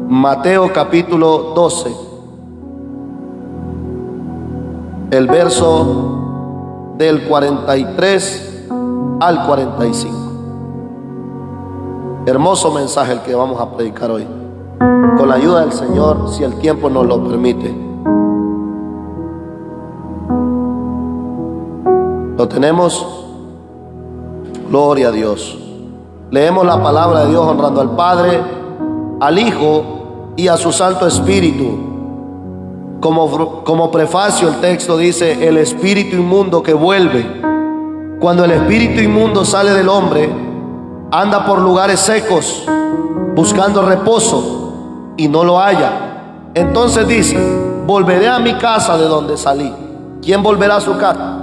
Mateo capítulo 12, el verso del 43 al 45. Hermoso mensaje el que vamos a predicar hoy, con la ayuda del Señor, si el tiempo nos lo permite. ¿Lo tenemos? Gloria a Dios. Leemos la palabra de Dios honrando al Padre, al Hijo y a su Santo Espíritu. Como prefacio, el texto dice: el espíritu inmundo que vuelve. Cuando el espíritu inmundo sale del hombre, anda por lugares secos buscando reposo y no lo halla. Entonces dice: volveré a mi casa de donde salí. ¿Quién volverá a su casa?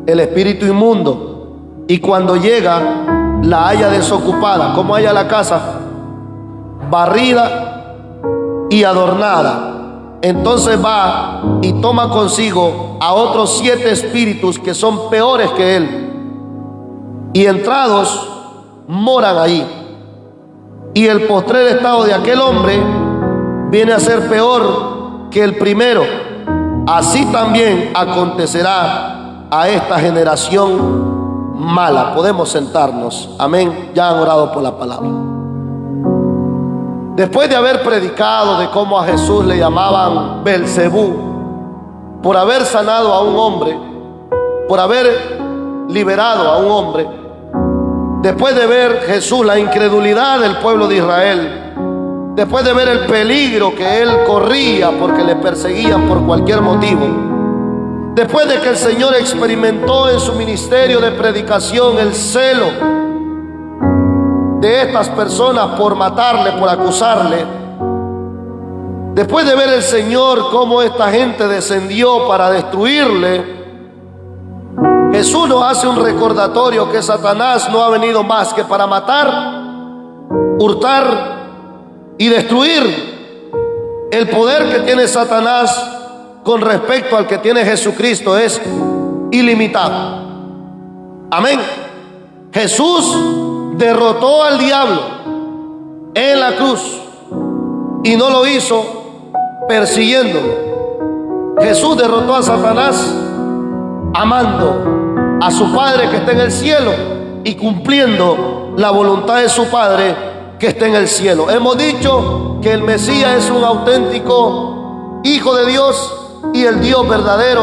El espíritu inmundo. Y cuando llega, la halla desocupada. ¿Cómo halla la casa? Barrida y adornada. Entonces va y toma consigo a otros 7 espíritus que son peores que él, y entrados moran ahí. Y el postrer estado de aquel hombre viene a ser peor que el primero. Así también acontecerá a esta generación mala. Podemos sentarnos. Amén. Ya han orado por la palabra. Después de haber predicado de cómo a Jesús le llamaban Belcebú por haber sanado a un hombre, por haber liberado a un hombre, después de ver Jesús la incredulidad del pueblo de Israel, después de ver el peligro que él corría porque le perseguían por cualquier motivo, después de que el Señor experimentó en su ministerio de predicación el celo de estas personas por matarle, por acusarle, después de ver el Señor cómo esta gente descendió para destruirle, Jesús nos hace un recordatorio que Satanás no ha venido más que para matar, hurtar y destruir. El poder que tiene Satanás con respecto al que tiene Jesucristo es ilimitado. Amén. Jesús derrotó al diablo en la cruz y no lo hizo persiguiéndolo. Jesús derrotó a Satanás amando a su Padre que está en el cielo y cumpliendo la voluntad de su Padre que está en el cielo. Hemos dicho que el Mesías es un auténtico Hijo de Dios y el Dios verdadero,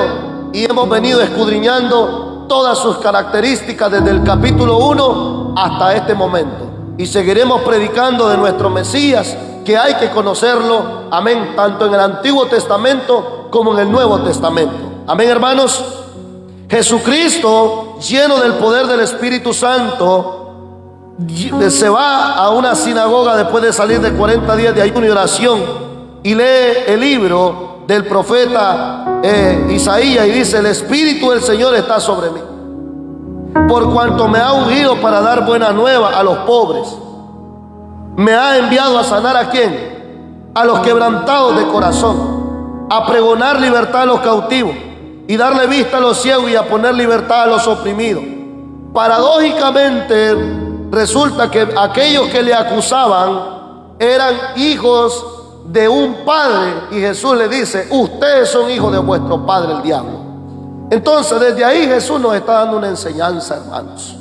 y hemos venido escudriñando todas sus características desde el capítulo 1 hasta este momento, y seguiremos predicando de nuestro Mesías, que hay que conocerlo, amén, tanto en el Antiguo Testamento como en el Nuevo Testamento. Amén, hermanos. Jesucristo, lleno del poder del Espíritu Santo, se va a una sinagoga después de salir de 40 días de ayuno y oración y lee el libro del profeta Isaías y dice: el Espíritu del Señor está sobre mí, por cuanto me ha ungido para dar buena nueva a los pobres. Me ha enviado a sanar ¿a quién? A los quebrantados de corazón, a pregonar libertad a los cautivos y darle vista a los ciegos y a poner libertad a los oprimidos. Paradójicamente resulta que aquellos que le acusaban eran hijos de un padre, y Jesús le dice: ustedes son hijos de vuestro padre el diablo. Entonces desde ahí Jesús nos está dando una enseñanza, hermanos.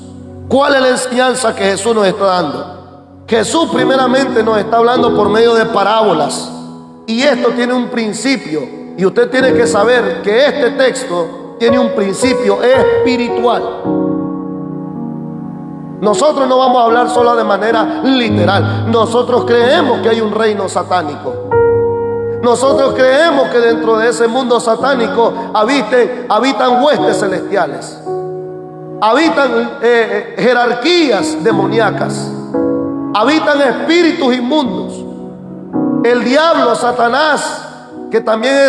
¿Cuál es la enseñanza que Jesús nos está dando? Jesús primeramente nos está hablando por medio de parábolas, y esto tiene un principio, y usted tiene que saber que este texto tiene un principio espiritual. Nosotros no vamos a hablar solo de manera literal. Nosotros creemos que hay un reino satánico. Nosotros creemos que dentro de ese mundo satánico habitan huestes celestiales, habitan jerarquías demoníacas, habitan espíritus inmundos. El diablo, Satanás, que también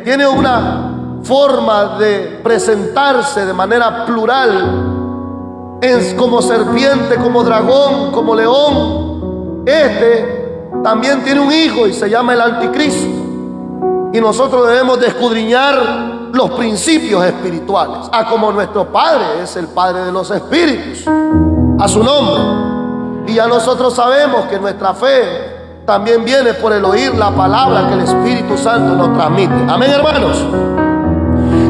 tiene una forma de presentarse de manera plural, como serpiente, como dragón, como león. También tiene un hijo y se llama el anticristo. Y nosotros debemos de escudriñar los principios espirituales, como nuestro Padre es el Padre de los espíritus, a su nombre. Y ya nosotros sabemos que nuestra fe también viene por el oír la palabra que el Espíritu Santo nos transmite. Amén, hermanos.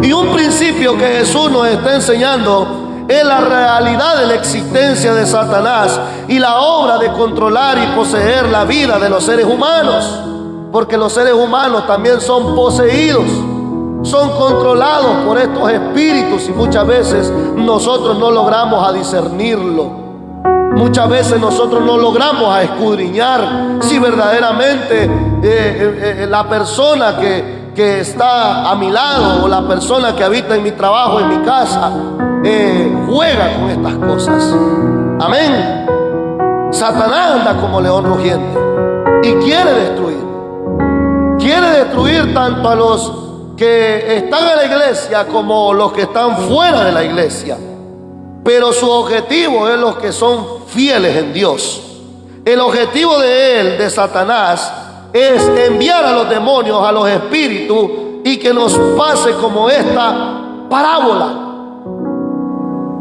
Y un principio que Jesús nos está enseñando es la realidad de la existencia de Satanás y la obra de controlar y poseer la vida de los seres humanos, porque los seres humanos también son poseídos, son controlados por estos espíritus, y muchas veces nosotros no logramos a discernirlo. Muchas veces nosotros no logramos a escudriñar si verdaderamente la persona que está a mi lado, o la persona que habita en mi trabajo, en mi casa, juega con estas cosas. Amén. Satanás anda como león rugiente y quiere destruir. Quiere destruir tanto a los que están en la iglesia como los que están fuera de la iglesia. Pero su objetivo es los que son fieles en Dios. El objetivo de él, de Satanás, es enviar a los demonios, a los espíritus, y que nos pase como esta parábola.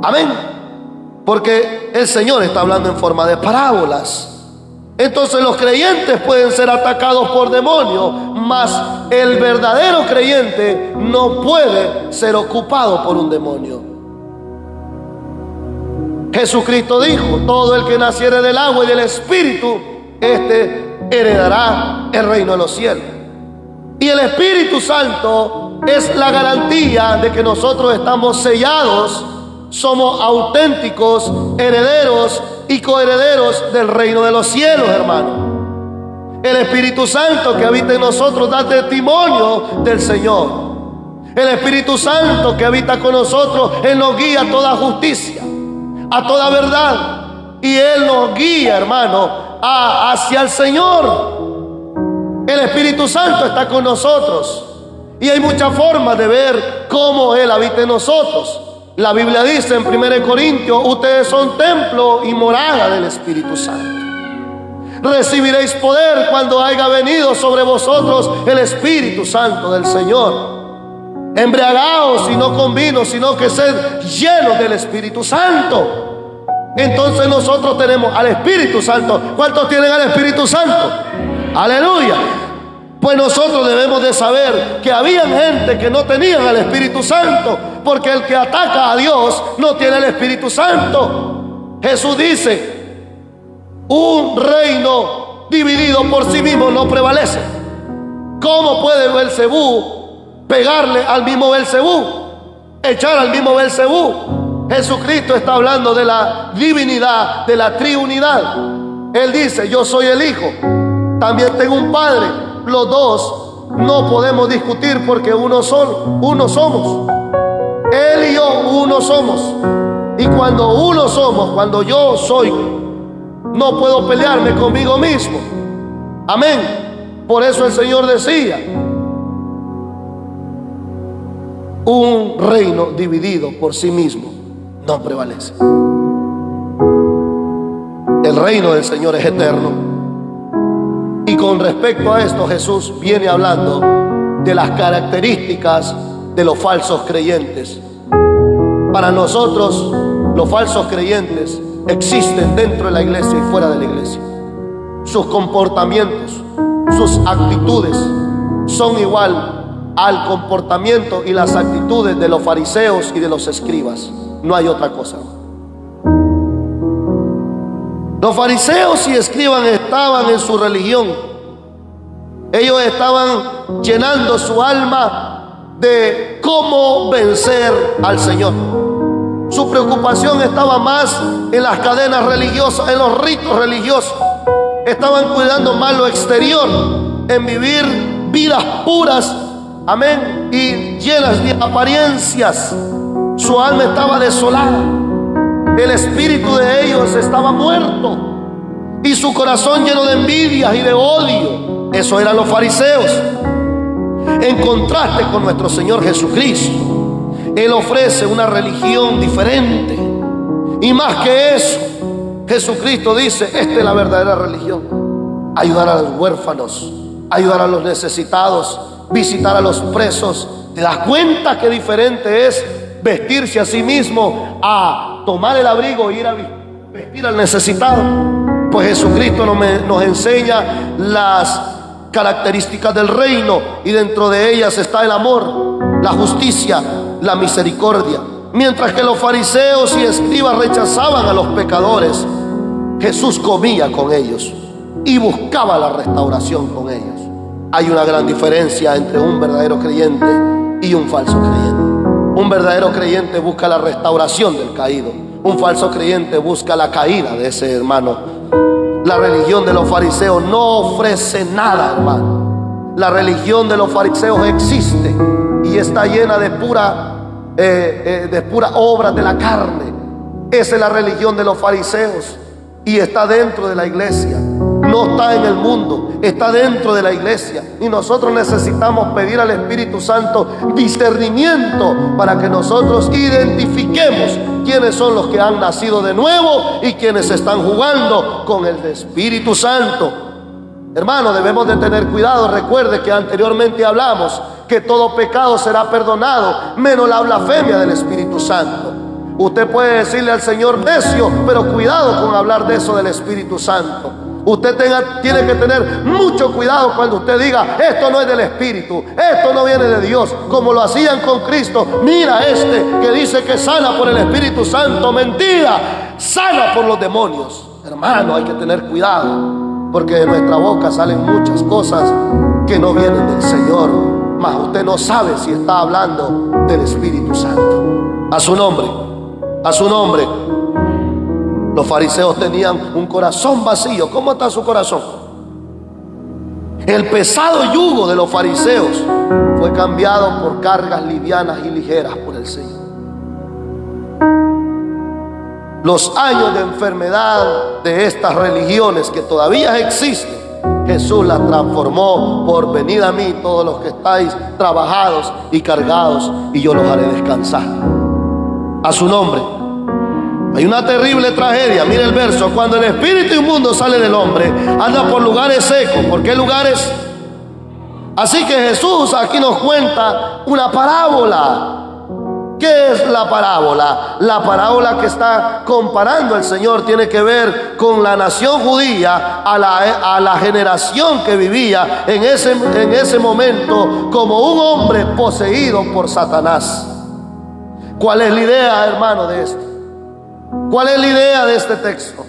Amén. Porque el Señor está hablando en forma de parábolas. Entonces los creyentes pueden ser atacados por demonios, mas el verdadero creyente no puede ser ocupado por un demonio. Jesucristo dijo: todo el que naciere del agua y del Espíritu, este heredará el reino de los cielos. Y el Espíritu Santo es la garantía de que nosotros estamos sellados, somos auténticos herederos y coherederos del reino de los cielos, hermano. El Espíritu Santo que habita en nosotros da testimonio del Señor. El Espíritu Santo que habita con nosotros, Él nos guía a toda justicia, a toda verdad, y Él nos guía, hermano, hacia el Señor. El Espíritu Santo está con nosotros, y hay muchas formas de ver cómo Él habita en nosotros. La Biblia dice en 1 Corintios: ustedes son templo y morada del Espíritu Santo. Recibiréis poder cuando haya venido sobre vosotros el Espíritu Santo del Señor. Embriagaos y no con vino, sino que sed llenos del Espíritu Santo. Entonces nosotros tenemos al Espíritu Santo. ¿Cuántos tienen al Espíritu Santo? Aleluya. Pues nosotros debemos de saber que había gente que no tenían al Espíritu Santo, porque el que ataca a Dios no tiene el Espíritu Santo. Jesús dice: un reino dividido por sí mismo no prevalece. ¿Cómo puede Belcebú pegarle al mismo Belcebú, echar al mismo Belcebú? Jesucristo está hablando de la divinidad, de la triunidad. Él dice: yo soy el Hijo, también tengo un Padre. Los dos no podemos discutir porque uno somos. Él y yo uno somos. Y cuando uno somos, cuando yo soy, no puedo pelearme conmigo mismo. Amén. Por eso el Señor decía: un reino dividido por sí mismo no prevalece. El reino del Señor es eterno. Y con respecto a esto, Jesús viene hablando de las características de los falsos creyentes. Para nosotros, los falsos creyentes existen dentro de la iglesia y fuera de la iglesia. Sus comportamientos, sus actitudes son igual al comportamiento y las actitudes de los fariseos y de los escribas. No hay otra cosa. Los fariseos y escribas estaban en su religión. Ellos estaban llenando su alma de cómo vencer al Señor. Su preocupación estaba más en las cadenas religiosas, en los ritos religiosos. Estaban cuidando más lo exterior, en vivir vidas puras, amén, y llenas de apariencias. Su alma estaba desolada. El espíritu de ellos estaba muerto y su corazón lleno de envidias y de odio. Eso eran los fariseos. En contraste con nuestro Señor Jesucristo, Él ofrece una religión diferente. Y más que eso, Jesucristo dice: esta es la verdadera religión. Ayudar a los huérfanos, ayudar a los necesitados, visitar a los presos. ¿Te das cuenta qué diferente es vestirse a sí mismo a tomar el abrigo e ir a vestir al necesitado? Pues Jesucristo nos enseña las características del reino, y dentro de ellas está el amor, la justicia, la misericordia. Mientras que los fariseos y escribas rechazaban a los pecadores, Jesús comía con ellos y buscaba la restauración con ellos. Hay una gran diferencia entre un verdadero creyente y un falso creyente. Un verdadero creyente busca la restauración del caído. Un falso creyente busca la caída de ese hermano. La religión de los fariseos no ofrece nada, hermano. La religión de los fariseos existe y está llena de pura obra de la carne. Esa es la religión de los fariseos y está dentro de la iglesia. No está en el mundo, está dentro de la iglesia. Y nosotros necesitamos pedir al Espíritu Santo discernimiento para que nosotros identifiquemos quiénes son los que han nacido de nuevo y quienes están jugando con el Espíritu Santo. Hermano, debemos de tener cuidado. Recuerde que anteriormente hablamos que todo pecado será perdonado, menos la blasfemia del Espíritu Santo. Usted puede decirle al Señor necio, pero cuidado con hablar de eso del Espíritu Santo. Usted tiene que tener mucho cuidado cuando usted diga: esto no es del Espíritu, esto no viene de Dios, como lo hacían con Cristo. Mira que dice que sana por el Espíritu Santo. Mentira, sana por los demonios. Hermano, hay que tener cuidado, porque de nuestra boca salen muchas cosas que no vienen del Señor, mas usted no sabe si está hablando del Espíritu Santo. A su nombre, a su nombre. Los fariseos tenían un corazón vacío. ¿Cómo está su corazón? El pesado yugo de los fariseos fue cambiado por cargas livianas y ligeras por el Señor. Los años de enfermedad de estas religiones que todavía existen, Jesús las transformó por: venid a mí todos los que estáis trabajados y cargados, y yo los haré descansar. A su nombre. Hay una terrible tragedia. Mire el verso: cuando el espíritu inmundo sale del hombre, anda por lugares secos. ¿Por qué lugares? Así que Jesús aquí nos cuenta una parábola. ¿Qué es la parábola? La parábola que está comparando el Señor tiene que ver con la nación judía, a la generación que vivía en ese momento como un hombre poseído por Satanás. ¿Cuál es la idea, hermano, de esto? ¿Cuál es la idea de este texto?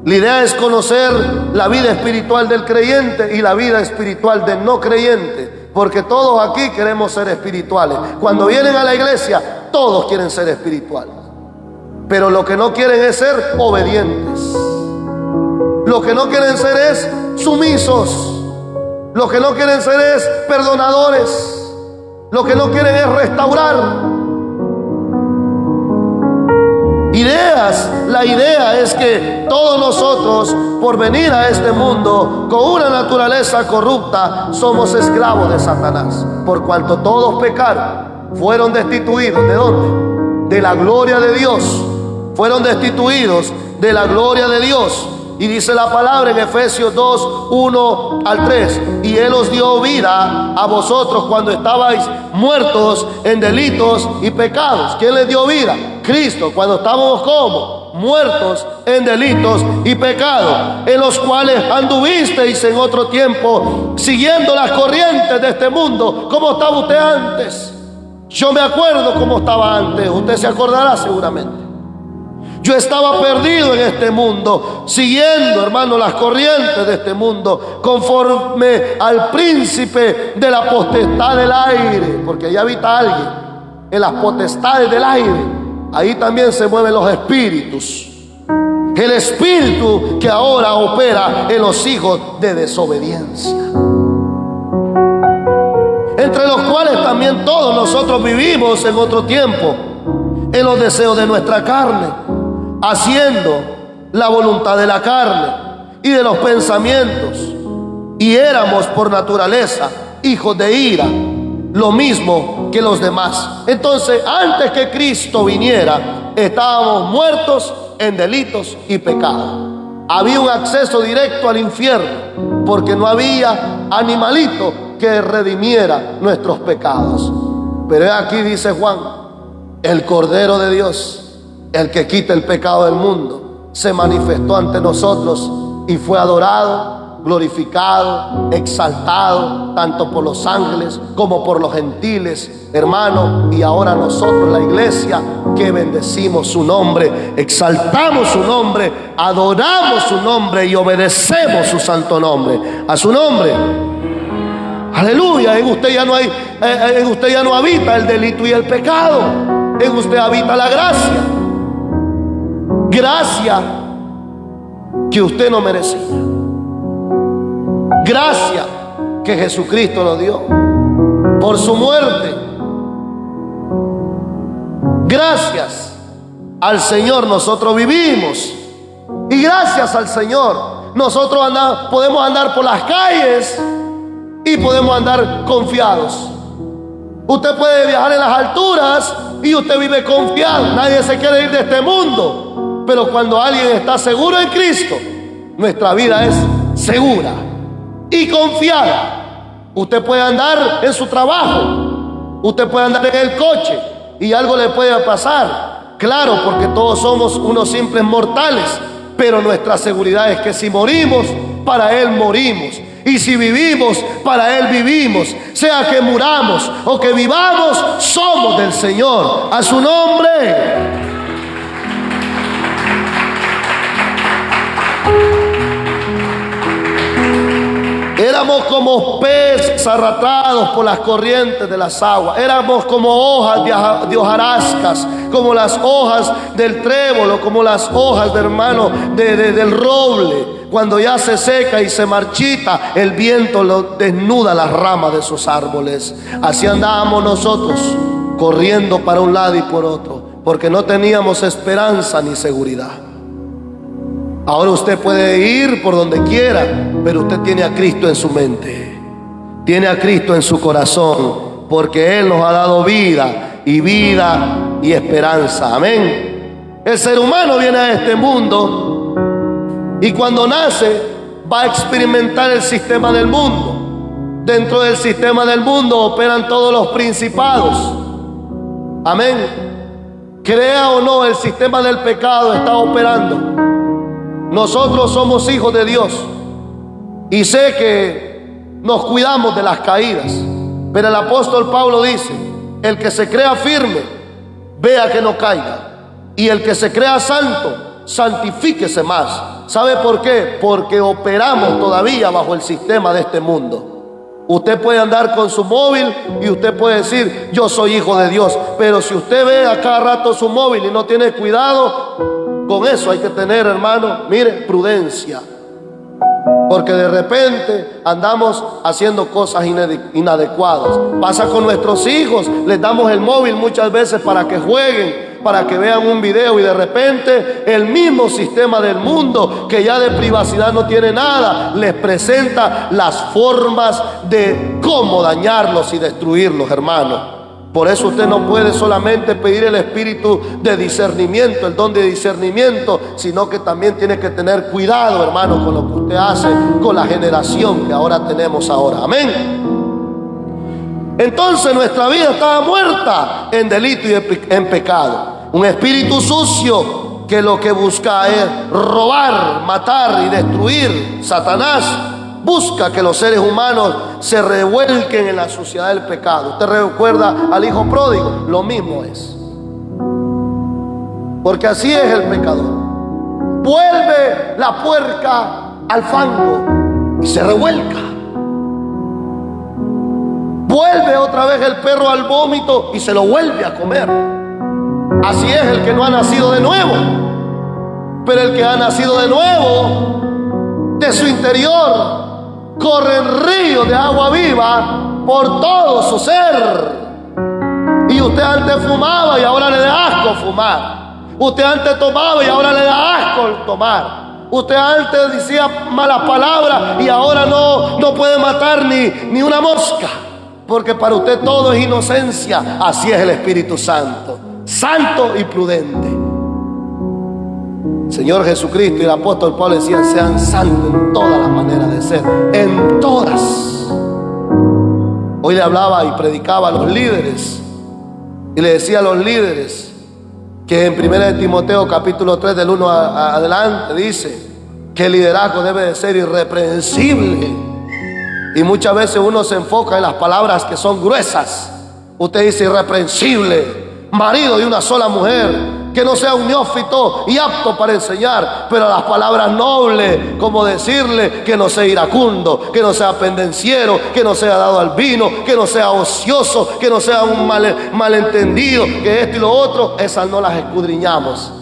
La idea es conocer la vida espiritual del creyente y la vida espiritual del no creyente, porque todos aquí queremos ser espirituales. Cuando vienen a la iglesia, todos quieren ser espirituales, pero lo que no quieren es ser obedientes. Lo que no quieren ser es sumisos. Lo que no quieren ser es perdonadores. Lo que no quieren es restaurar. La idea es que todos nosotros, por venir a este mundo con una naturaleza corrupta, somos esclavos de Satanás. Por cuanto todos pecaron, fueron destituidos. ¿De dónde? De la gloria de Dios. Fueron destituidos de la gloria de Dios. Y dice la palabra en Efesios 2, 1 al 3: y Él os dio vida a vosotros cuando estabais muertos en delitos y pecados. ¿Quién les dio vida? Cristo. Cuando estábamos como muertos en delitos y pecados, en los cuales anduvisteis en otro tiempo, siguiendo las corrientes de este mundo. ¿Cómo estaba usted antes? Yo me acuerdo cómo estaba antes. Usted se acordará seguramente. Yo estaba perdido en este mundo, siguiendo, hermano, las corrientes de este mundo, conforme al príncipe de la potestad del aire, porque allá habita alguien, en las potestades del aire. Ahí también se mueven los espíritus. El espíritu que ahora opera en los hijos de desobediencia, entre los cuales también todos nosotros vivimos en otro tiempo, en los deseos de nuestra carne, haciendo la voluntad de la carne y de los pensamientos, y éramos por naturaleza hijos de ira, lo mismo que los demás. Entonces, antes que Cristo viniera, estábamos muertos en delitos y pecados. Había un acceso directo al infierno, porque no había animalito que redimiera nuestros pecados. Pero aquí dice Juan: el Cordero de Dios, el que quita el pecado del mundo, se manifestó ante nosotros y fue adorado, glorificado, exaltado, tanto por los ángeles como por los gentiles, hermano. Y ahora nosotros, la iglesia, que bendecimos su nombre, exaltamos su nombre, adoramos su nombre y obedecemos su santo nombre, a su nombre. Aleluya. En usted ya no hay, en usted ya no habita el delito y el pecado. En usted habita la gracia. Gracia que usted no merecía. Gracia que Jesucristo nos dio por su muerte. Gracias al Señor nosotros vivimos. Y gracias al Señor nosotros podemos andar por las calles y podemos andar confiados. Usted puede viajar en las alturas y usted vive confiado. Nadie se quiere ir de este mundo. Pero cuando alguien está seguro en Cristo, nuestra vida es segura y confiada. Usted puede andar en su trabajo, usted puede andar en el coche y algo le puede pasar. Claro, porque todos somos unos simples mortales, pero nuestra seguridad es que si morimos, para Él morimos. Y si vivimos, para Él vivimos. Sea que muramos o que vivamos, somos del Señor. A su nombre. Éramos como peces arrastrados por las corrientes de las aguas. Éramos como hojas de hojarascas, como las hojas del trébolo, como las hojas, hermano, del roble. Cuando ya se seca y se marchita, el viento lo desnuda las ramas de esos árboles. Así andábamos nosotros, corriendo para un lado y por otro, porque no teníamos esperanza ni seguridad. Ahora usted puede ir por donde quiera, pero usted tiene a Cristo en su mente, tiene a Cristo en su corazón, porque Él nos ha dado vida y esperanza. Amén. El ser humano viene a este mundo y cuando nace va a experimentar el sistema del mundo. Dentro del sistema del mundo operan todos los principados. Amén. Crea o no, el sistema del pecado está operando. Nosotros somos hijos de Dios y sé que nos cuidamos de las caídas, pero el apóstol Pablo dice: el que se crea firme, vea que no caiga, y el que se crea santo, santifíquese más. ¿Sabe por qué? Porque operamos todavía bajo el sistema de este mundo. Usted puede andar con su móvil y usted puede decir: yo soy hijo de Dios, pero si usted ve a cada rato su móvil y no tiene cuidado, con eso hay que tener, hermano, mire, prudencia. Porque de repente andamos haciendo cosas inadecuadas. Pasa con nuestros hijos, les damos el móvil muchas veces para que jueguen, para que vean un video, y de repente el mismo sistema del mundo, que ya de privacidad no tiene nada, les presenta las formas de cómo dañarlos y destruirlos, hermano. Por eso usted no puede solamente pedir el espíritu de discernimiento, el don de discernimiento, sino que también tiene que tener cuidado, hermano, con lo que usted hace con la generación que ahora tenemos ahora. Amén. Entonces nuestra vida estaba muerta en delito y en pecado. Un espíritu sucio que lo que busca es robar, matar y destruir. Satanás busca que los seres humanos se revuelquen en la suciedad del pecado. Usted recuerda al hijo pródigo, lo mismo es. Porque así es el pecador. Vuelve la puerca al fango y se revuelca. Vuelve otra vez el perro al vómito y se lo vuelve a comer. Así es el que no ha nacido de nuevo. Pero el que ha nacido de nuevo, de su interior corren ríos de agua viva por todo su ser. Y usted antes fumaba y ahora le da asco fumar. Usted antes tomaba y ahora le da asco tomar. Usted antes decía malas palabras y ahora no puede matar ni una mosca, porque para usted todo es inocencia. Así es el Espíritu Santo, santo y prudente. Señor Jesucristo y el apóstol Pablo decían: sean santos en todas las maneras de ser, en todas. Hoy le hablaba y predicaba a los líderes y le decía a los líderes que en 1 Timoteo capítulo 3 del 1 adelante dice que el liderazgo debe de ser irreprensible. Y muchas veces uno se enfoca en las palabras que son gruesas. Usted dice irreprensible, marido de una sola mujer, que no sea un neófito y apto para enseñar, pero las palabras nobles, como decirle que no sea iracundo, que no sea pendenciero, que no sea dado al vino, que no sea ocioso, que no sea un malentendido, que esto y lo otro, esas no las escudriñamos.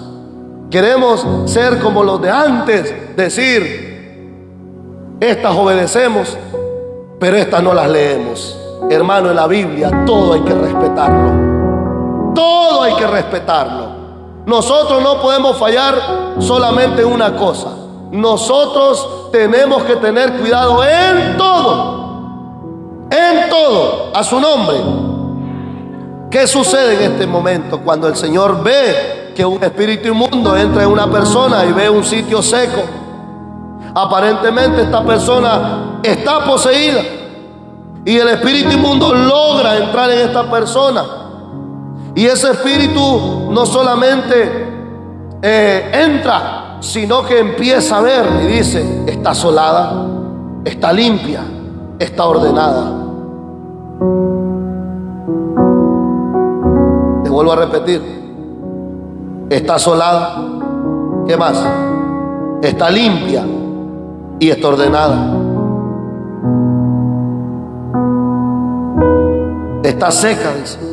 Queremos ser como los de antes, decir, estas obedecemos, pero estas no las leemos. Hermano, en la Biblia todo hay que respetarlo. Todo hay que respetarlo. Nosotros no podemos fallar solamente en una cosa. Nosotros tenemos que tener cuidado en todo. En todo, a su nombre. ¿Qué sucede en este momento cuando el Señor ve que un espíritu inmundo entra en una persona y ve un sitio seco? Aparentemente esta persona está poseída y el espíritu inmundo logra entrar en esta persona. Y ese espíritu no solamente entra, sino que empieza a ver y dice, está asolada, está limpia, está ordenada. Te vuelvo a repetir, está asolada, ¿qué más? Está limpia y está ordenada. Está seca, dice.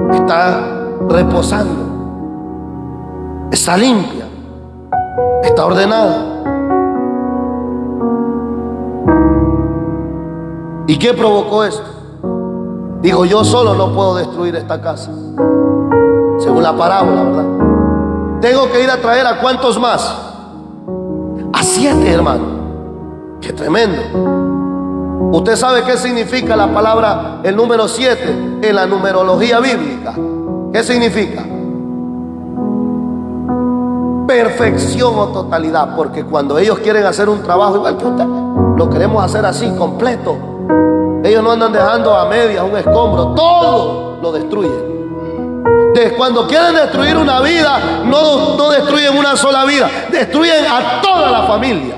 Está reposando, está limpia, está ordenada. ¿Y qué provocó esto? Digo, yo solo no puedo destruir esta casa, según la parábola, ¿verdad? Tengo que ir a traer a ¿cuántos más? A 7, hermano. Qué tremendo. Usted sabe qué significa la palabra, el número 7 en la numerología bíblica. ¿Qué significa? Perfección o totalidad. Porque cuando ellos quieren hacer un trabajo igual que usted, lo queremos hacer así, completo. Ellos no andan dejando a medias un escombro, todo lo destruyen. Cuando quieren destruir una vida, no destruyen una sola vida, destruyen a toda la familia.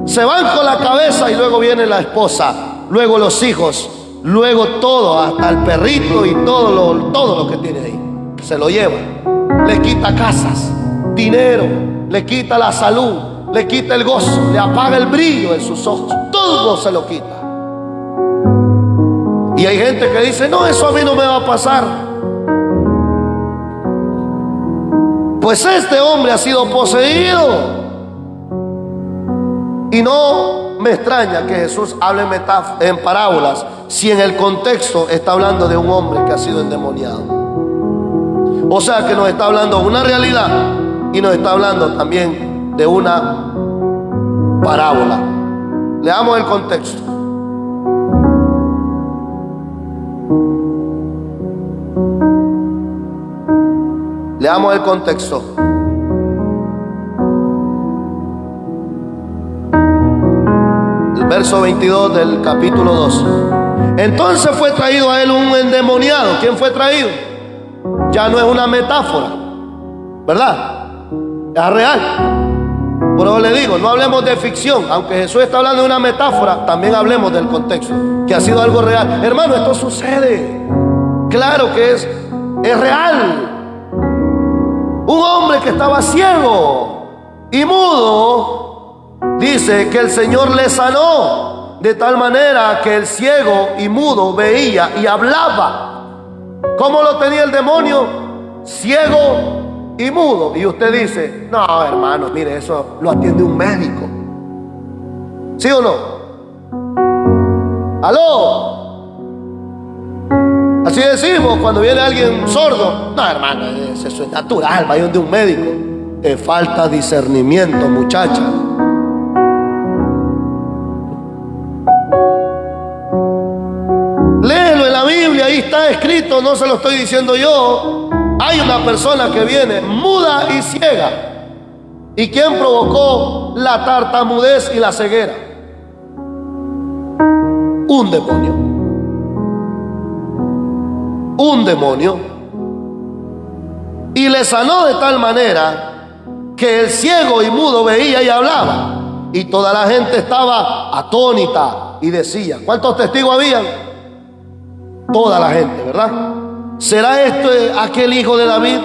Se van con la cabeza y luego viene la esposa, luego los hijos, luego todo, hasta el perrito y todo lo que tiene ahí. Se lo llevan, le quita casas, dinero, le quita la salud, le quita el gozo, le apaga el brillo en sus ojos, todo se lo quita. Y hay gente que dice, no, eso a mí no me va a pasar. Pues este hombre ha sido poseído. Y no me extraña que Jesús hable en parábolas si en el contexto está hablando de un hombre que ha sido endemoniado. O sea que nos está hablando de una realidad y nos está hablando también de una parábola. Leamos el contexto. Leamos el contexto. Verso 22 del capítulo 2. Entonces fue traído a él un endemoniado. ¿Quién fue traído? Ya no es una metáfora, ¿verdad? Es real. Por eso le digo, no hablemos de ficción. Aunque Jesús está hablando de una metáfora, también hablemos del contexto, que ha sido algo real. Hermano, esto sucede. Claro que es real. Un hombre que estaba ciego y mudo, dice que el Señor le sanó de tal manera que el ciego y mudo veía y hablaba. ¿Cómo lo tenía el demonio? Ciego y mudo. Y usted dice, no, hermano, mire, eso lo atiende un médico. ¿Sí o no? ¿Aló? Así decimos cuando viene alguien sordo. No, hermano, eso es natural, vaya de un médico. Te falta discernimiento, muchacha. Léelo en la Biblia, ahí está escrito, no se lo estoy diciendo yo. Hay una persona que viene muda y ciega. ¿Y quién provocó la tartamudez y la ceguera? Un demonio. Un demonio. Y le sanó de tal manera que el ciego y mudo veía y hablaba. Y toda la gente estaba atónita y decía, ¿cuántos testigos habían? Toda la gente, ¿verdad? ¿Será aquel hijo de David?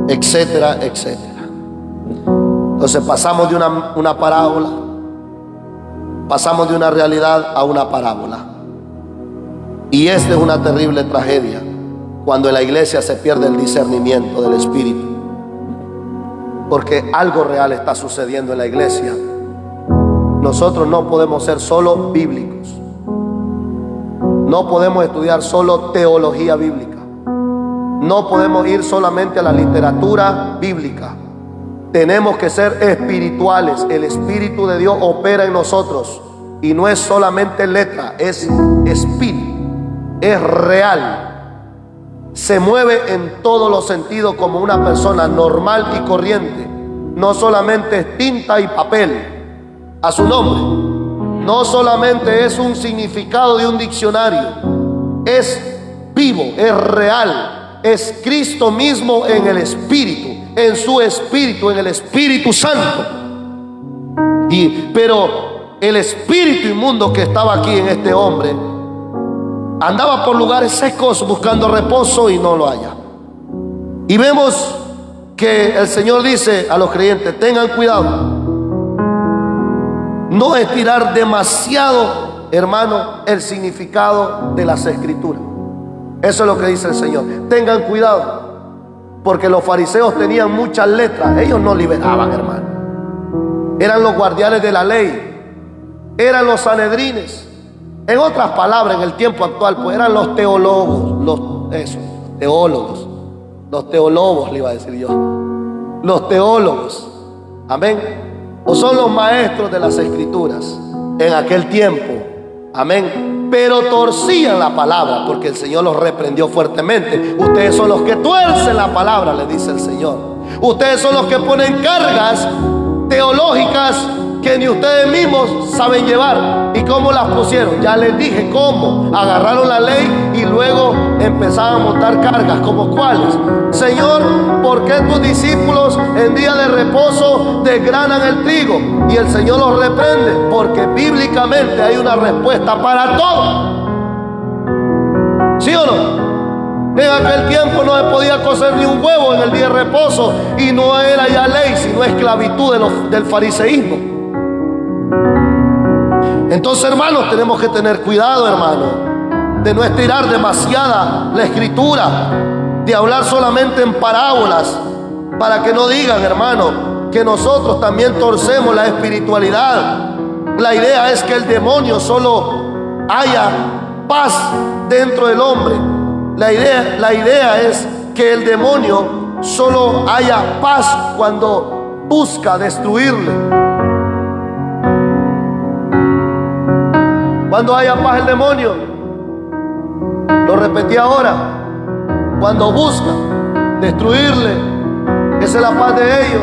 Etcétera, etcétera. Entonces pasamos de una parábola, pasamos de una realidad a una parábola. Y esta es una terrible tragedia cuando en la iglesia se pierde el discernimiento del Espíritu. Porque algo real está sucediendo en la iglesia. Nosotros no podemos ser solo bíblicos. No podemos estudiar solo teología bíblica. No podemos ir solamente a la literatura bíblica. Tenemos que ser espirituales. El Espíritu de Dios opera en nosotros. Y no es solamente letra, es espíritu. Es real. Se mueve en todos los sentidos como una persona normal y corriente. No solamente es tinta y papel a su nombre. No solamente es un significado de un diccionario. Es vivo, es real. Es Cristo mismo en el Espíritu, en su Espíritu, en el Espíritu Santo. Pero el espíritu inmundo que estaba aquí en este hombre andaba por lugares secos buscando reposo y no lo halla. Y vemos que el Señor dice a los creyentes: tengan cuidado, no estirar demasiado, hermano, el significado de las Escrituras. Eso es lo que dice el Señor. Tengan cuidado, porque los fariseos tenían muchas letras. Ellos no liberaban, hermano. Eran los guardianes de la ley, eran los sanedrines. En otras palabras, en el tiempo actual, pues eran los teólogos, los teólogos, le iba a decir yo, los teólogos, amén, o son los maestros de las Escrituras en aquel tiempo, amén, pero torcían la palabra, porque el Señor los reprendió fuertemente. Ustedes son los que tuercen la palabra, le dice el Señor. Ustedes son los que ponen cargas teológicas que ni ustedes mismos saben llevar. ¿Y cómo las pusieron? Ya les dije cómo. Agarraron la ley y luego empezaron a montar cargas. ¿Como cuáles? Señor, ¿por qué tus discípulos en día de reposo desgranan el trigo? Y el Señor los reprende, porque bíblicamente hay una respuesta para todo. ¿Sí o no? En aquel tiempo no se podía cocer ni un huevo en el día de reposo, y no era ya ley, sino esclavitud del fariseísmo. Entonces, hermanos, tenemos que tener cuidado, hermano, de no estirar demasiada la Escritura, de hablar solamente en parábolas, para que no digan, hermano, que nosotros también torcemos la espiritualidad. La idea es que el demonio solo haya paz dentro del hombre. La idea es que el demonio solo haya paz cuando busca destruirle. Cuando haya paz el demonio, lo repetí ahora, cuando busca destruirle, esa es la paz de ellos.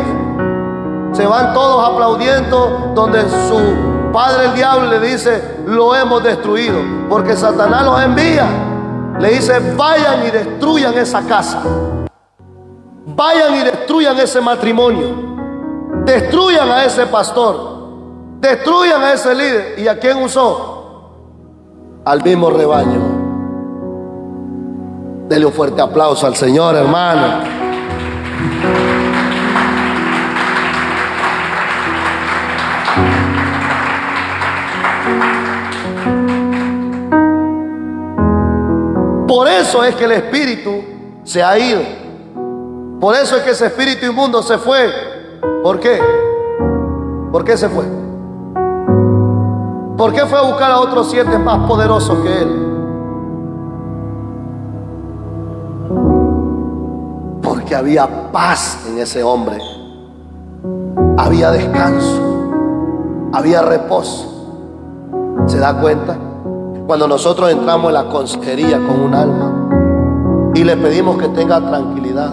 Se van todos aplaudiendo donde su padre el diablo le dice: lo hemos destruido, porque Satanás los envía. Le dice: vayan y destruyan esa casa, vayan y destruyan ese matrimonio, destruyan a ese pastor, destruyan a ese líder. ¿Y a quién usó? Al mismo rebaño. Dele un fuerte aplauso al Señor, hermano. Por eso es que el espíritu se ha ido. Por eso es que ese espíritu inmundo se fue. ¿Por qué? ¿Por qué se fue? ¿Por qué fue a buscar a otros 7 más poderosos que él? Porque había paz en ese hombre. Había descanso. Había reposo. ¿Se da cuenta? Cuando nosotros entramos en la consejería con un alma y le pedimos que tenga tranquilidad,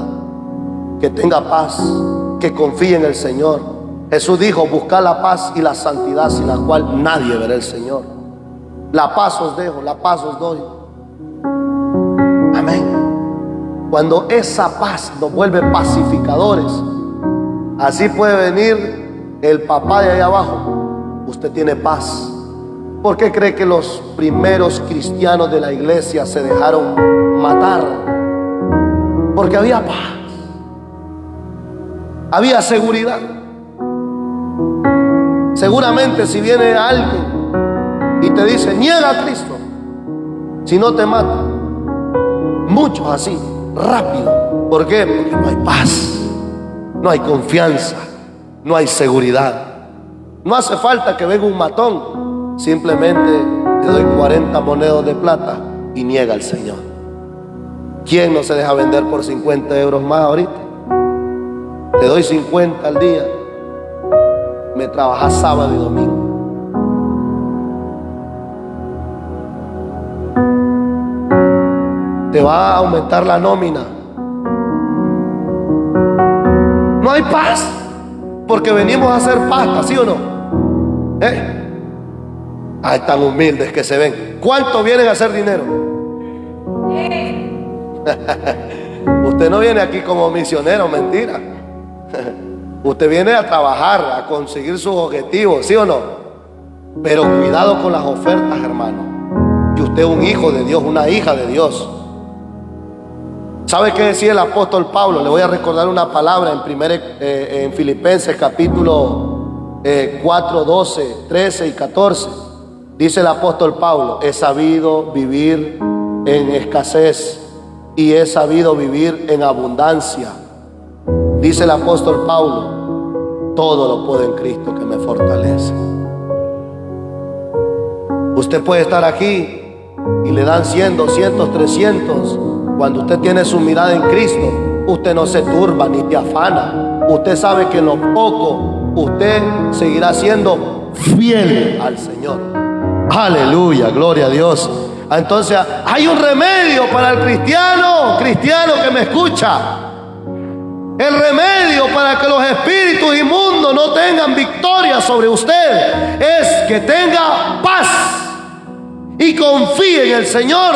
que tenga paz, que confíe en el Señor. Jesús dijo: buscad la paz y la santidad, sin la cual nadie verá al Señor. La paz os dejo, la paz os doy. Amén. Cuando esa paz nos vuelve pacificadores, así puede venir el papá de allá abajo. Usted tiene paz. ¿Por qué cree que los primeros cristianos de la iglesia se dejaron matar? Porque había paz, había seguridad. Seguramente si viene alguien y te dice niega a Cristo, si no te mata, muchos así, rápido. ¿Por qué? Porque no hay paz, no hay confianza, no hay seguridad. No hace falta que venga un matón. Simplemente te doy 40 monedas de plata y niega al Señor. ¿Quién no se deja vender por 50 euros más ahorita? Te doy 50 al día. Me trabajas sábado y domingo. Te va a aumentar la nómina. No hay paz, porque venimos a hacer pasta, ¿sí o no? Ay, tan humildes que se ven. ¿Cuántos vienen a hacer dinero? Usted no viene aquí como misionero, mentira. Usted viene a trabajar, a conseguir sus objetivos, ¿sí o no? Pero cuidado con las ofertas, hermano. Que usted es un hijo de Dios, una hija de Dios. ¿Sabe qué decía el apóstol Pablo? Le voy a recordar una palabra en Filipenses capítulo 4, 12, 13 y 14. Dice el apóstol Pablo: he sabido vivir en escasez y he sabido vivir en abundancia. Dice el apóstol Pablo: todo lo puedo en Cristo que me fortalece. Usted puede estar aquí y le dan 100, 200, 300. Cuando usted tiene su mirada en Cristo, usted no se turba ni te afana. Usted sabe que en lo poco usted seguirá siendo fiel al Señor. Aleluya, gloria a Dios. Entonces hay un remedio para el cristiano que me escucha. El remedio para que los espíritus inmundos no tengan victoria sobre usted es que tenga paz y confíe en el Señor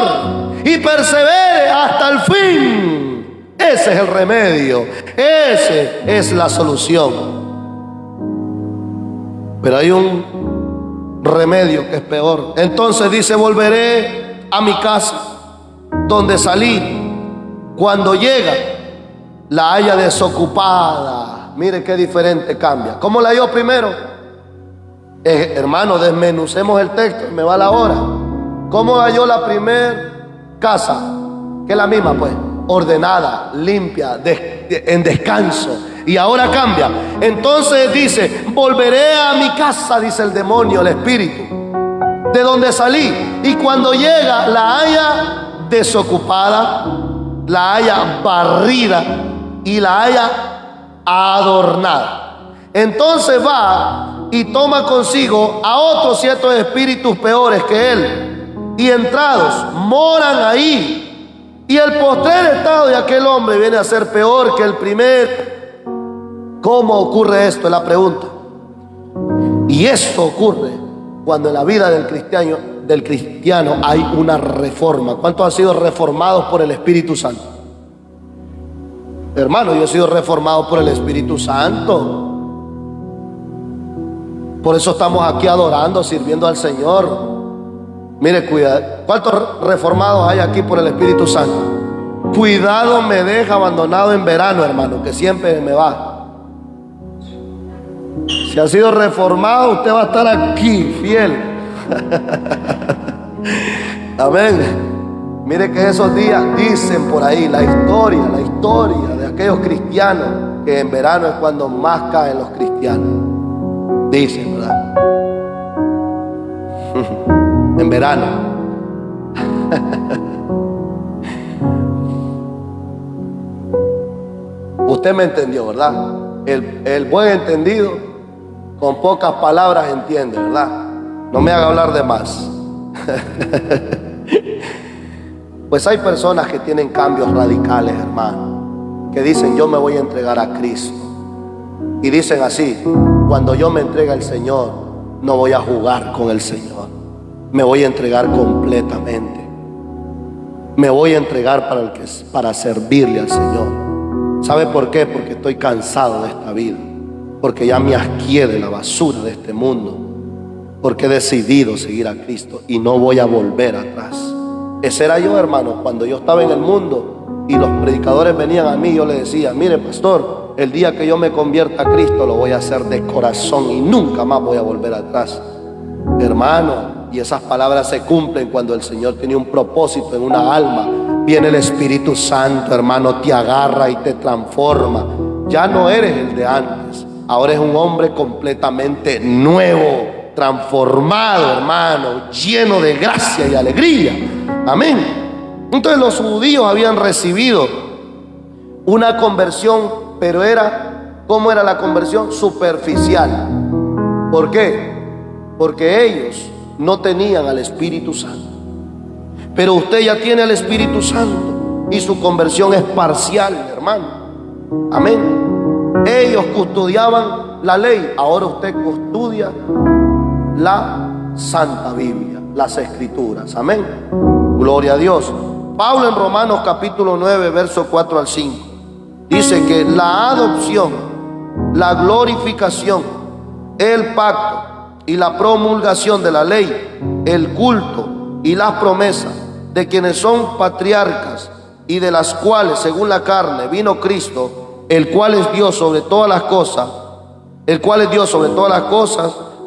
y persevere hasta el fin. Ese es el remedio, esa es la solución. Pero hay un remedio que es peor. Entonces dice: volveré a mi casa donde salí. Cuando llega, la haya desocupada. Mire qué diferente cambia. ¿Cómo la halló primero? Hermano, desmenucemos el texto, me va la hora. ¿Cómo halló la primer casa? Que es la misma, pues, ordenada, limpia, en descanso. Y ahora cambia. Entonces dice: volveré a mi casa, dice el demonio, el espíritu, de donde salí. Y cuando llega, la haya desocupada, la haya barrida y la haya adornada. Entonces va y toma consigo a otros 7 espíritus peores que él, y entrados moran ahí. Y el postrer estado de aquel hombre viene a ser peor que el primer. ¿Cómo ocurre esto? Es la pregunta. Y esto ocurre cuando en la vida del cristiano hay una reforma. ¿Cuántos han sido reformados por el Espíritu Santo? Hermano, yo he sido reformado por el Espíritu Santo. Por eso estamos aquí adorando, sirviendo al Señor. Mire, cuidado. ¿Cuántos reformados hay aquí por el Espíritu Santo? Cuidado, me deja abandonado en verano, hermano, que siempre me va. Si ha sido reformado, usted va a estar aquí, fiel. Amén. Mire que esos días dicen por ahí la historia de aquellos cristianos, que en verano es cuando más caen los cristianos. Dicen, ¿verdad? En verano. Usted me entendió, ¿verdad? El buen entendido con pocas palabras entiende, ¿verdad? No me haga hablar de más. Pues hay personas que tienen cambios radicales, hermano, que dicen: yo me voy a entregar a Cristo. Y dicen así: cuando yo me entregue al Señor, no voy a jugar con el Señor, me voy a entregar completamente. Me voy a entregar para servirle al Señor. ¿Sabe por qué? Porque estoy cansado de esta vida. Porque ya me asqué de la basura de este mundo. Porque he decidido seguir a Cristo y no voy a volver atrás. Ese era yo, hermano, cuando yo estaba en el mundo y los predicadores venían a mí. Yo les decía: mire, pastor, el día que yo me convierta a Cristo lo voy a hacer de corazón y nunca más voy a volver atrás. Hermano, y esas palabras se cumplen cuando el Señor tiene un propósito en una alma. Viene el Espíritu Santo, hermano, te agarra y te transforma. Ya no eres el de antes. Ahora es un hombre completamente nuevo, transformado, hermano, lleno de gracia y alegría. Amén. Entonces los judíos habían recibido una conversión, pero ¿cómo era la conversión? Superficial. ¿Por qué? Porque ellos no tenían al Espíritu Santo. Pero usted ya tiene al Espíritu Santo y su conversión es parcial, hermano. Amén. Ellos custodiaban la ley, ahora usted custodia la Santa Biblia, las Escrituras. Amén. Gloria a Dios. Pablo en Romanos capítulo 9, verso 4 al 5, dice que la adopción, la glorificación, el pacto y la promulgación de la ley, el culto y las promesas de quienes son patriarcas y de las cuales según la carne vino Cristo, el cual es Dios sobre todas las cosas,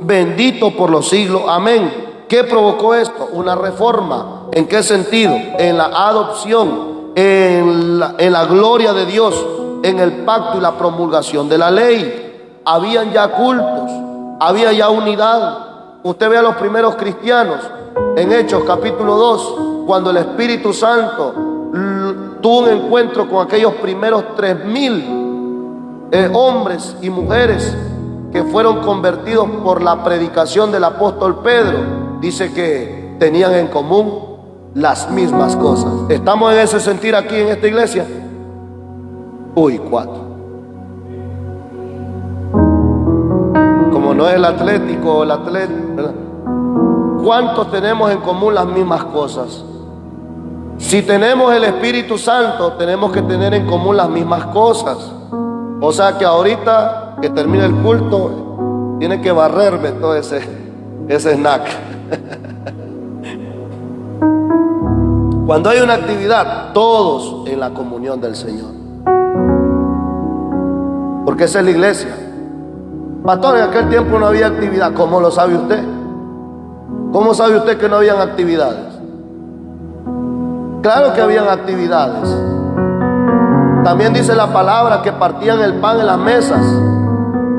bendito por los siglos. Amén. ¿Qué provocó esto? Una reforma. ¿En qué sentido? En la adopción, en la gloria de Dios, en el pacto y la promulgación de la ley. Habían ya cultos, había ya unidad. Usted ve a los primeros cristianos en Hechos capítulo 2, cuando el Espíritu Santo tuvo un encuentro con aquellos primeros 3,000 hombres y mujeres que fueron convertidos por la predicación del apóstol Pedro. Dice que tenían en común las mismas cosas. ¿Estamos en ese sentir aquí en esta iglesia? Uy, 4. Como no es el Atlético, el atleta, ¿verdad? ¿Cuántos tenemos en común las mismas cosas? Si tenemos el Espíritu Santo, tenemos que tener en común las mismas cosas. O sea que ahorita que termine el culto, tiene que barrerme todo ese snack. Cuando hay una actividad, todos en la comunión del Señor. Porque esa es la iglesia. Pastor, en aquel tiempo no había actividad. ¿Cómo lo sabe usted? ¿Cómo sabe usted que no habían actividades? Claro que habían actividades. También dice la palabra que partían el pan en las mesas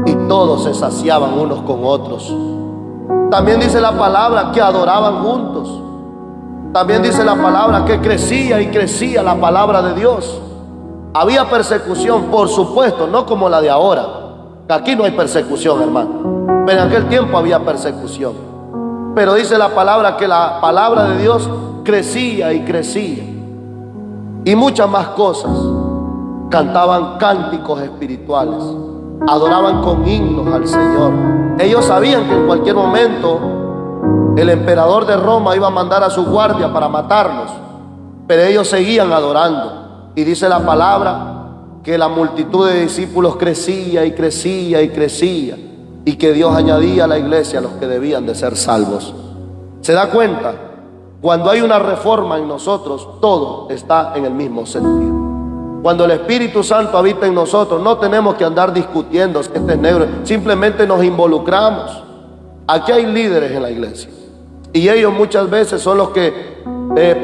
y todos se saciaban unos con otros. También dice la palabra que adoraban juntos. También dice la palabra que crecía y crecía la palabra de Dios. Había persecución, por supuesto, no como la de ahora. Aquí no hay persecución, hermano. Pero en aquel tiempo había persecución. Pero dice la palabra que la palabra de Dios crecía y crecía. Y muchas más cosas. Cantaban cánticos espirituales. Adoraban con himnos al Señor. Ellos sabían que en cualquier momento el emperador de Roma iba a mandar a su guardia para matarlos. Pero ellos seguían adorando. Y dice la palabra que la multitud de discípulos crecía y crecía y crecía, y que Dios añadía a la iglesia a los que debían de ser salvos. ¿Se da cuenta? Cuando hay una reforma en nosotros, todo está en el mismo sentido. Cuando el Espíritu Santo habita en nosotros, no tenemos que andar discutiendo si este es negro, simplemente nos involucramos. Aquí hay líderes en la iglesia y ellos muchas veces son los que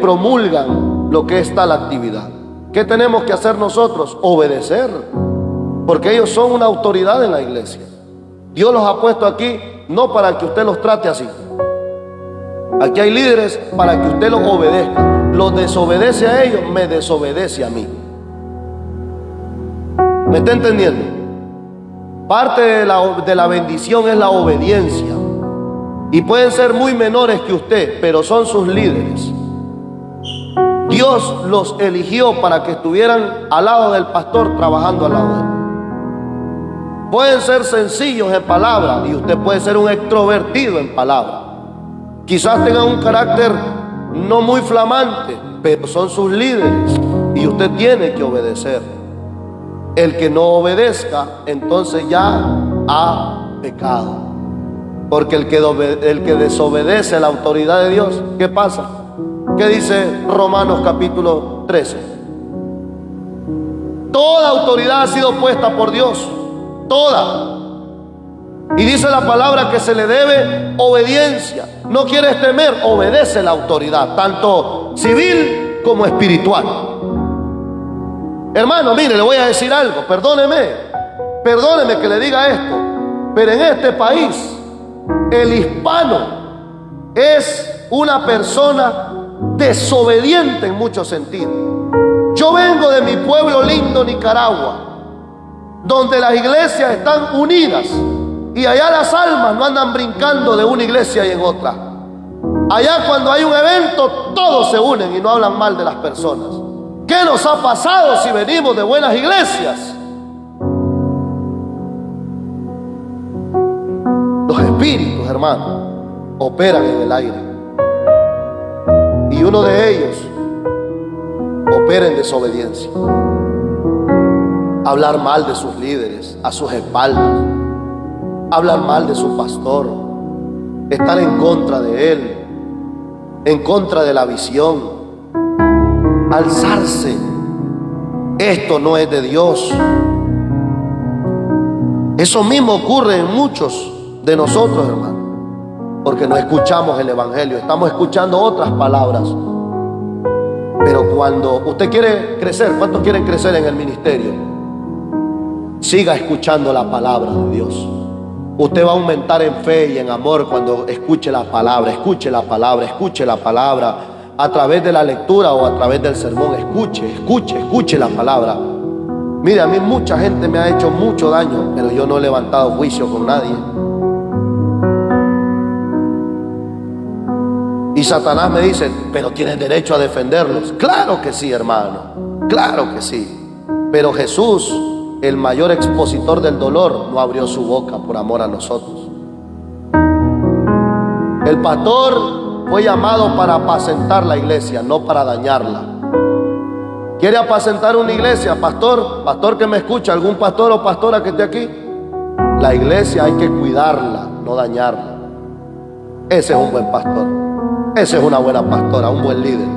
promulgan lo que es tal actividad. ¿Qué tenemos que hacer nosotros? Obedecer, porque ellos son una autoridad en la iglesia. Dios los ha puesto aquí no para que usted los trate así. Aquí hay líderes para que usted los obedezca. Los desobedece a ellos, me desobedece a mí. ¿Me está entendiendo? Parte de la bendición es la obediencia. Y pueden ser muy menores que usted, pero son sus líderes. Dios los eligió para que estuvieran al lado del pastor, trabajando al lado de él. Pueden ser sencillos en palabra y usted puede ser un extrovertido en palabra. Quizás tengan un carácter no muy flamante, pero son sus líderes y usted tiene que obedecer. El que no obedezca, entonces ya ha pecado. Porque el que desobedece la autoridad de Dios, ¿qué pasa? ¿Qué dice Romanos capítulo 13? Toda autoridad ha sido puesta por Dios, toda. Y dice la palabra que se le debe obediencia. No quieres temer, obedece la autoridad, tanto civil como espiritual. Hermano, mire, le voy a decir algo, perdóneme que le diga esto, pero en este país el hispano es una persona desobediente en muchos sentidos. Yo vengo de mi pueblo lindo, Nicaragua, donde las iglesias están unidas y allá las almas no andan brincando de una iglesia y en otra. Allá cuando hay un evento todos se unen y no hablan mal de las personas. ¿Qué nos ha pasado si venimos de buenas iglesias? Los espíritus, hermano, operan en el aire. Y uno de ellos opera en desobediencia. Hablar mal de sus líderes a sus espaldas. Hablar mal de su pastor. Estar en contra de él. En contra de la visión. Alzarse. Esto no es de Dios. Eso mismo ocurre en muchos de nosotros, hermano, porque no escuchamos el evangelio, estamos escuchando otras palabras. Pero cuando usted quiere crecer, ¿cuántos quieren crecer en el ministerio? Siga escuchando la palabra de Dios. Usted va a aumentar en fe y en amor cuando escuche la palabra, escuche la palabra, escuche la palabra. A través de la lectura o a través del sermón, escuche la palabra. Mire, a mí mucha gente me ha hecho mucho daño, pero yo no he levantado juicio con nadie. Y Satanás me dice, pero tienes derecho a defenderlos. Claro que sí, hermano, claro que sí. Pero Jesús, el mayor expositor del dolor, no abrió su boca por amor a nosotros. El pastor fue llamado para apacentar la iglesia, no para dañarla. ¿Quiere apacentar una iglesia, pastor? Pastor que me escucha, algún pastor o pastora que esté aquí. La iglesia hay que cuidarla, no dañarla. Ese es un buen pastor. Esa es una buena pastora, un buen líder.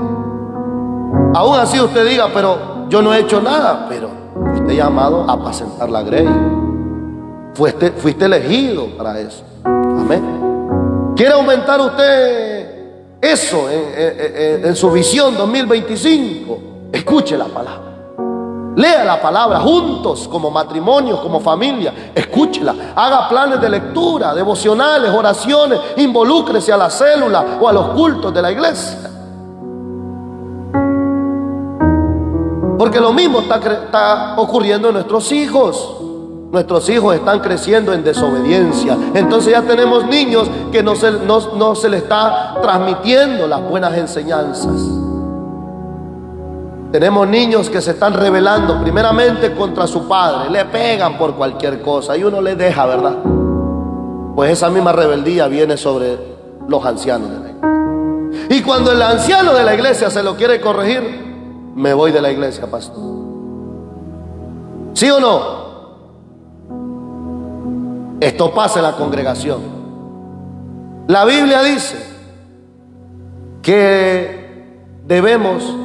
Aún así usted diga, pero yo no he hecho nada. Pero fuiste llamado a apacentar la grey. Fuiste elegido para eso. Amén. ¿Quiere aumentar usted eso en su visión 2025? Escuche la palabra. Lea la palabra juntos, como matrimonio, como familia. Escúchela. Haga planes de lectura, devocionales, oraciones. Involúcrese a la célula o a los cultos de la iglesia. Porque lo mismo está ocurriendo en nuestros hijos. Nuestros hijos están creciendo en desobediencia. Entonces ya tenemos niños que no se les está transmitiendo las buenas enseñanzas. Tenemos niños que se están rebelando primeramente contra su padre. Le pegan por cualquier cosa y uno les deja, ¿verdad? Pues esa misma rebeldía viene sobre los ancianos de la iglesia. Y cuando el anciano de la iglesia se lo quiere corregir, me voy de la iglesia, pastor. ¿Sí o no? Esto pasa en la congregación. La Biblia dice que debemos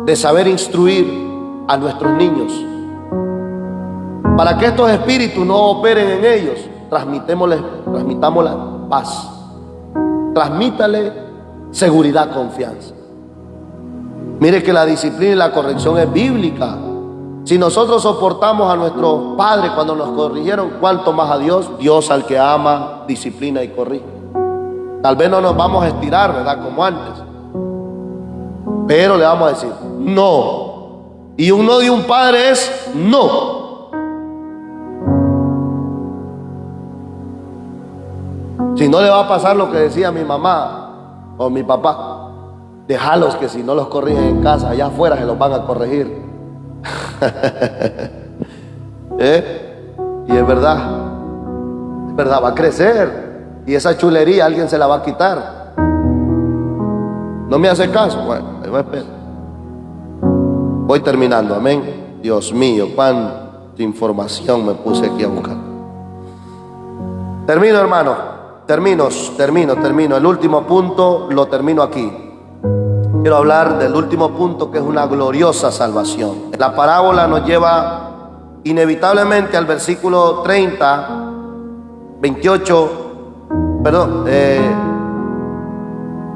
de saber instruir a nuestros niños. Para que estos espíritus no operen en ellos, transmitámosle paz. Transmítale seguridad, confianza. Mire que la disciplina y la corrección es bíblica. Si nosotros soportamos a nuestros padres cuando nos corrigieron, ¿cuánto más a Dios? Dios al que ama, disciplina y corrige. Tal vez no nos vamos a estirar, ¿verdad? Como antes. Pero le vamos a decir, no. Y un no de un padre es no. Si no, le va a pasar lo que decía mi mamá o mi papá. Déjalos que si no los corrigen en casa, allá afuera se los van a corregir. Y es verdad, va a crecer. Y esa chulería alguien se la va a quitar. ¿No me hace caso? Bueno, ahí va a esperar. Voy terminando, amén. Dios mío, cuánta información me puse aquí a buscar. Termino, hermano. Termino. El último punto lo termino aquí. Quiero hablar del último punto, que es una gloriosa salvación. La parábola nos lleva inevitablemente al versículo 30, 28, perdón,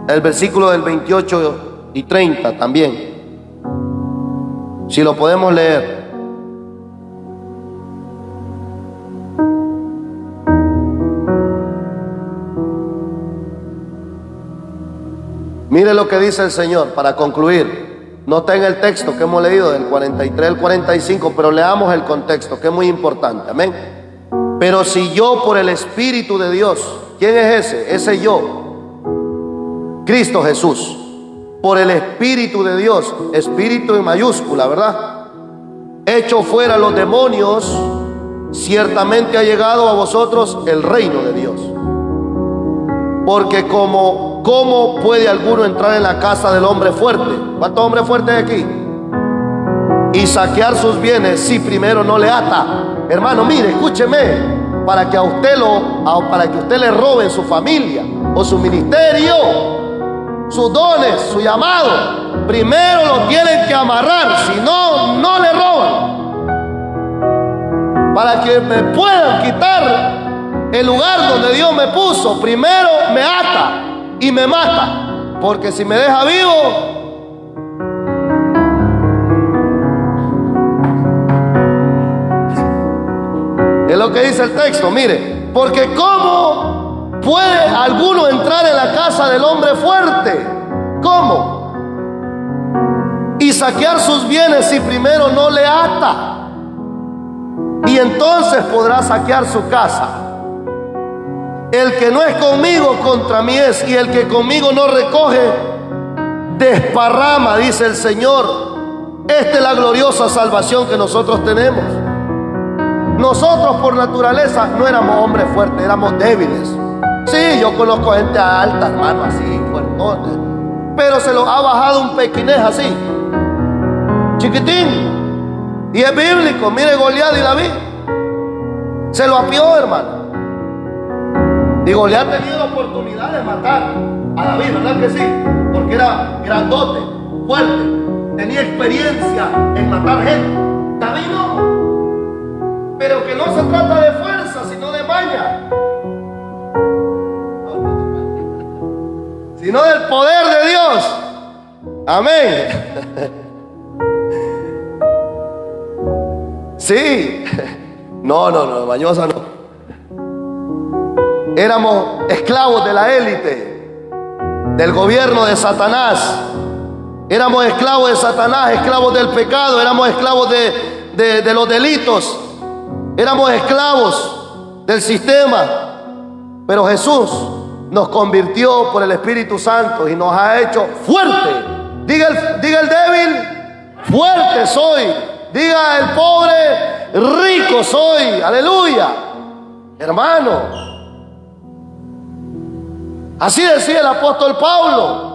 el versículo del 28 y 30 también. Si lo podemos leer. Mire lo que dice el Señor para concluir. No está en el texto que hemos leído del 43 al 45, pero leamos el contexto, que es muy importante. Amén. Pero si yo por el Espíritu de Dios, ¿quién es ese? Ese yo, Cristo Jesús, por el Espíritu de Dios, Espíritu en mayúscula, ¿verdad? Echo fuera los demonios, ciertamente ha llegado a vosotros el reino de Dios. Porque ¿cómo puede alguno entrar en la casa del hombre fuerte? ¿Cuántos hombres fuertes hay aquí? Y saquear sus bienes si primero no le ata. Hermano, mire, escúcheme, para que usted le roben su familia o su ministerio, sus dones, su llamado, primero lo tienen que amarrar, si no, no le roban. Para que me puedan quitar el lugar donde Dios me puso, primero me ata y me mata, porque si me deja vivo, es lo que dice el texto. Mire, porque ¿cómo puede alguno entrar en la casa del hombre fuerte? ¿Cómo? Y saquear sus bienes si primero no le ata. Y entonces podrá saquear su casa. El que no es conmigo, contra mí es, y el que conmigo no recoge, desparrama, dice el Señor. Esta es la gloriosa salvación que nosotros tenemos. Nosotros por naturaleza no éramos hombres fuertes, éramos débiles. Sí, yo conozco gente alta, hermano, así, fuertote, pero se lo ha bajado un pequinés así, chiquitín, y es bíblico. Mire Goliat y David, se lo apió, hermano. Y Goliat ha tenido la oportunidad de matar a David, ¿verdad que sí? Porque era grandote, fuerte, tenía experiencia en matar gente. David no. Pero que no se trata de fuerza, sino de maña, sino del poder de Dios. Amén. Sí. No, mañosa no. Éramos esclavos de la élite, del gobierno de Satanás. Éramos esclavos de Satanás, esclavos del pecado, éramos esclavos de los delitos. Éramos esclavos del sistema, pero Jesús nos convirtió por el Espíritu Santo y nos ha hecho fuerte. Diga el débil, fuerte soy. Diga el pobre, rico soy. Aleluya. Hermano, así decía el apóstol Pablo.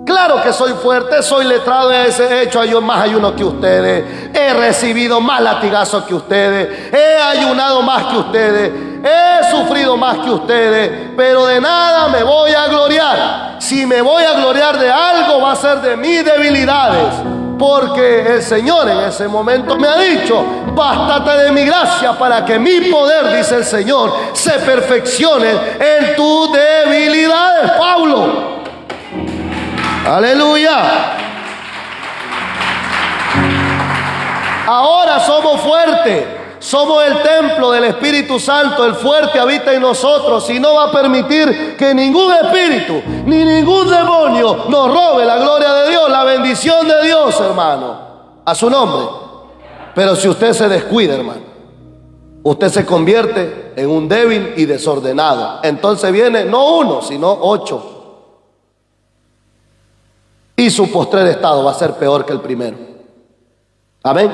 Claro que soy fuerte, soy letrado, he hecho más ayuno que ustedes, he recibido más latigazos que ustedes, he ayunado más que ustedes, he sufrido más que ustedes, pero de nada me voy a gloriar. Si me voy a gloriar de algo, va a ser de mis debilidades, porque el Señor en ese momento me ha dicho: bástate de mi gracia para que mi poder, dice el Señor, se perfeccione en tus debilidades, Pablo. Aleluya. Ahora somos fuertes, somos el templo del Espíritu Santo. El fuerte habita en nosotros y no va a permitir que ningún espíritu ni ningún demonio nos robe la gloria de Dios, la bendición de Dios, hermano, a su nombre. Pero si usted se descuida, hermano, usted se convierte en un débil y desordenado. Entonces viene no uno, sino 8. Y su postrer estado va a ser peor que el primero. Amén.